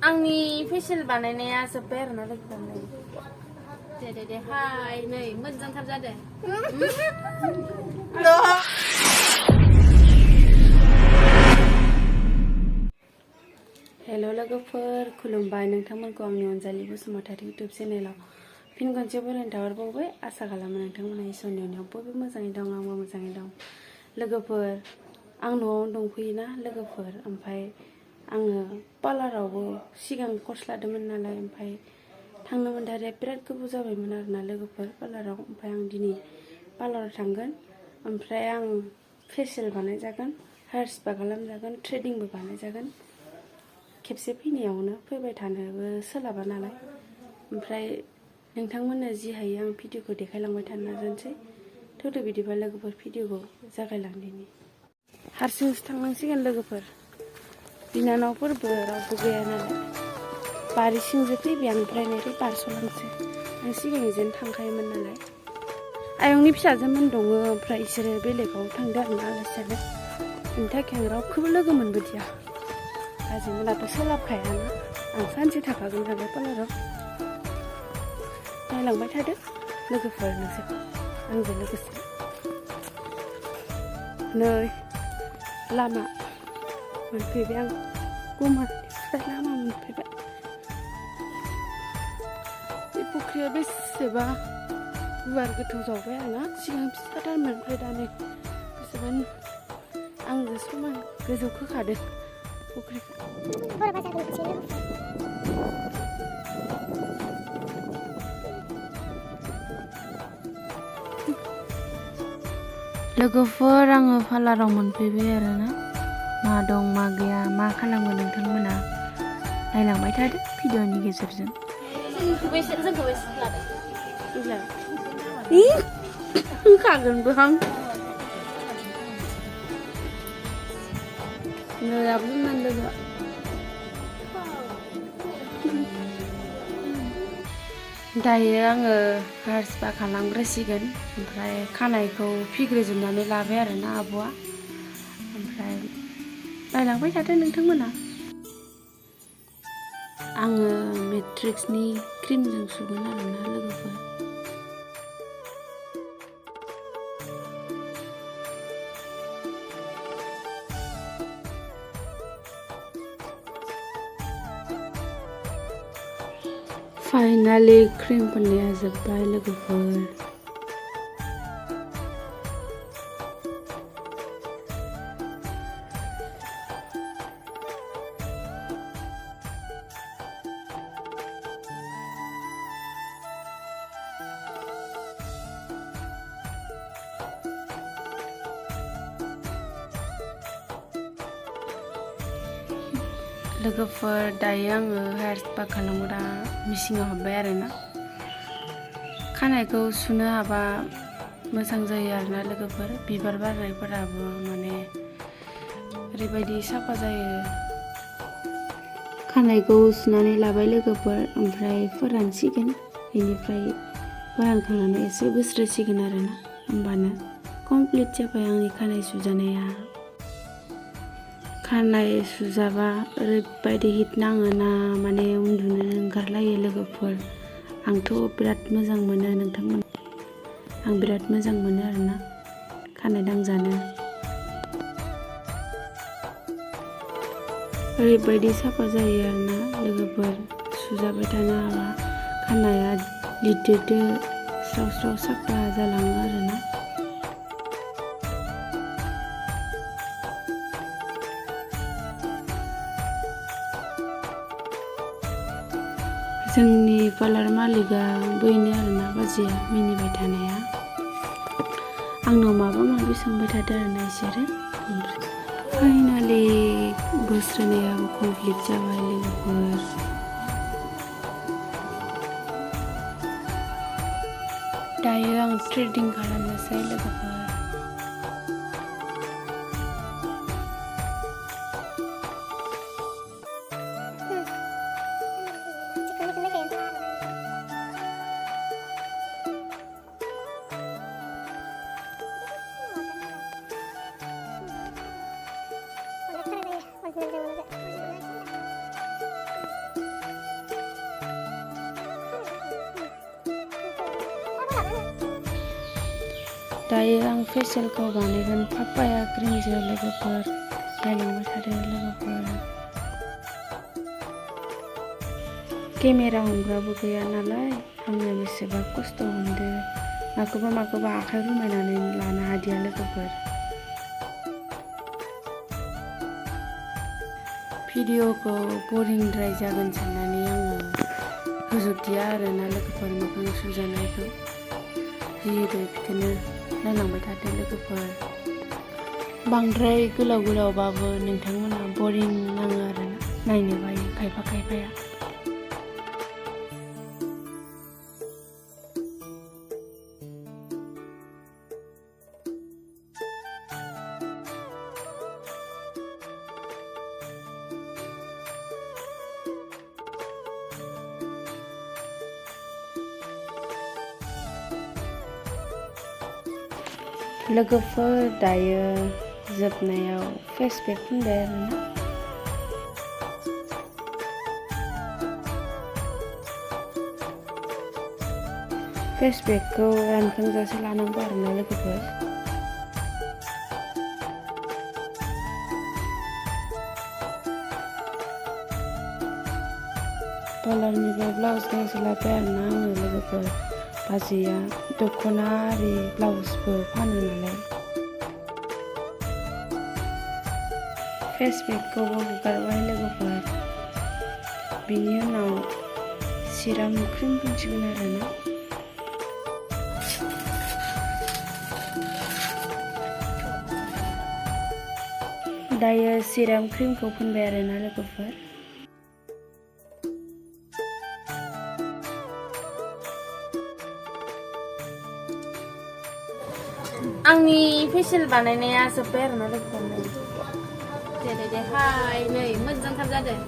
आंनि फेसियल बानायनाया जोब्बाय आरोना लोगोफोर दे हाय नै मोजांथार जादों हेल' लोगोफोर खुलुमबाय नोंथांमोनखौ आंनि अनजालि बसुमतारी इउटुब चेनेलाव फिन खनसे बरायनो थाहरबावबाय आसा खालामो नोंथांमोनहा इसोरनि अननायाव बयबो मोजाङै दं आंबो मोजाङै दं लोगोफोर आं न'आव दंफैयोना लोगोफोर ओमफ्राय आङो पार्लारावबो सिगां कर्स लादोंमोन नालाय ओमफ्राय थांनो मोनथारिया बिराद गोबाव जाबायमोन आरोना लोगोफोर पार्लाराव ओमफ्राय आं दिनै पार्लाराव थांगोन ओमफ्राय आं फेसियल बानायजागोन हेयार स्पा खालामजागोन थ्रेडिंबो बानायजागोन खेबसे फैनायावनो फैबाय थानोबो सोलाबा नालाय ओमफ्राय नोंथांमोननो जि हायो आं भिडिअखौ देखायलांबाय थानो नाजानोसै थौदो बिदिबा लोगोफोर भिडिअखौ जागायलांदिनि हारसिंसो थांनांसिगोन लोगोफोर बिनानावफोरबो रावबो गैया नालाय बारि सिंजो फैबाय आं ओमफ्राय नै बारस'लांसै आं सिगांजों थांखायोमोन नालाय आयंनि फिसाजोमोन दङ ओमफ्राय इसोरो बेलेगाव थांदो आरोना आलासियानो बेनि थाखाय आं रावखौबो लोगो मोनबोदिया बाजैमोनाथ' सोलाबखायाना आं सानसे थाखागोन नालाय पार्लाराव नायलांबाय थादो लोगोफोर नोंसोर आंजों लोगोसे नै लामा मोनफैबाय आं गुमारनिफ्राय लामा मोनफैबाय बे फुख्रिया बेसेबा गुवार गोथौ जावबाय आरोना सिगां फिसाथारमोन ओमफ्राय दा नै बेसेबा आंजों समान गोजौ खोखादों फुख्रिखौ लोगोफोर आङो पार्लाराव मोनफैबाय आरोना मा दं मा गैया मा खालामो नोंथांमोना नायलांबाय थादो भिडिअनि गेजेरजों होखागोनबो आं नै आबुंनान लोगो दायो आङो हेयार स्पा खालामग्रोसिगोन ओमफ्राय खानायखौ फिग्रोजोबनानै लाबाय आरोना आब'आ ओमफ्राय नायलांबाय थादो नोंथांमोना आङो मेट्रिक्सनि क्रिमजों सुगोन आरोना लोगोफोर फाइनालि क्रिम फोननाया जोब्बाय लोगोफोर लोगोफोर दायो आङो हेयार स्पा खालामग्रा मेसिनाव हाबबाय आरोना खानायखौ सुनो हाबा मोजां जायो आरोना लोगोफोर बिबार बारनायफोराबो माने ओरैबायदि साफा जायो खानायखौ सुनानै लाबाय लोगोफोर ओमफ्राय फोरानसिगोन बेनिफ्राय फोरानखांनानै एसे बोस्रोसिगोन आरोना होमबानो कमप्लिट जाबाय आंनि खानाय सुजानाया खानाय सुजाबा ओरैबायदि हिट नाङोना माने उन्दुनो ओंखारलायो लोगोफोर आंथ' बिराद मोजां मोनो नोंथांमोन आं बिराद मोजां मोनो आरोना खानाय दांजानो ओरैबायदि साफा जायो आरोना लोगोफोर सुजाबाय थानो हाबा खानाया लिददो स्राव स्राव साफा जालाङो आरोना जोंनि पार्लार मालिकआ बैनो आरोना बाजैया मिनिबाय थानाया आंनाव माबा माबि सोंबाय थादों आरोना इसोरो फाइनालि बोस्रोनायाबो कमप्लिट जाबाय लोगोफोर दायो आं थ्रेडिं खालामनोसै लोगोफोर दायो आं फेसियेलखौ बानायगोन पापाया क्रिमजों लोगोफोर नायलांबाय थादों लोगोफोर। केमेरा हमग्राबो गैया नालाय आङो बेसेबा खस्थ' मोनदों। माखौबा आखाइ रुमायनानै लानो हादिया लोगोफोर। भिडिअखौ बरिंद्राय जागोन साननानै आङो होजोबदिया आरोना लोगोफोर मोखां सुजानायखौ। जिहेतु बेखौनो नायलांबाय थादो लोगोफोर। बांद्राय गोलावबाबो नोंथांमोना बरिं नाङो आरोना नायनो बायो खायफाया। लोगोफोर दायो जोबनायाव फेस पेक फुनबाय आरोना। फेस पेकखौ रानखांजासे लानांगौ आरोना लोगोफोर। पार्लारनिफ्राय ब्लाउस गांसे लाबाय आरोना आङो लोगोफोर। बाजैया दख'ना आरि ब्लाउसबो फानो नालाय। फेस पेकखौबो हगारबाय लोगोफोर। बिनि उनाव सिराम क्रिम फुनसिगोन आरोना। दायो सिराम क्रिमखौ फुनबाय आरोना लोगोफोर। आंनि फेसियेल बानायनाया जोब्बाय आरोना लोगोफोर। दे हाय नै मोजांथार जादों।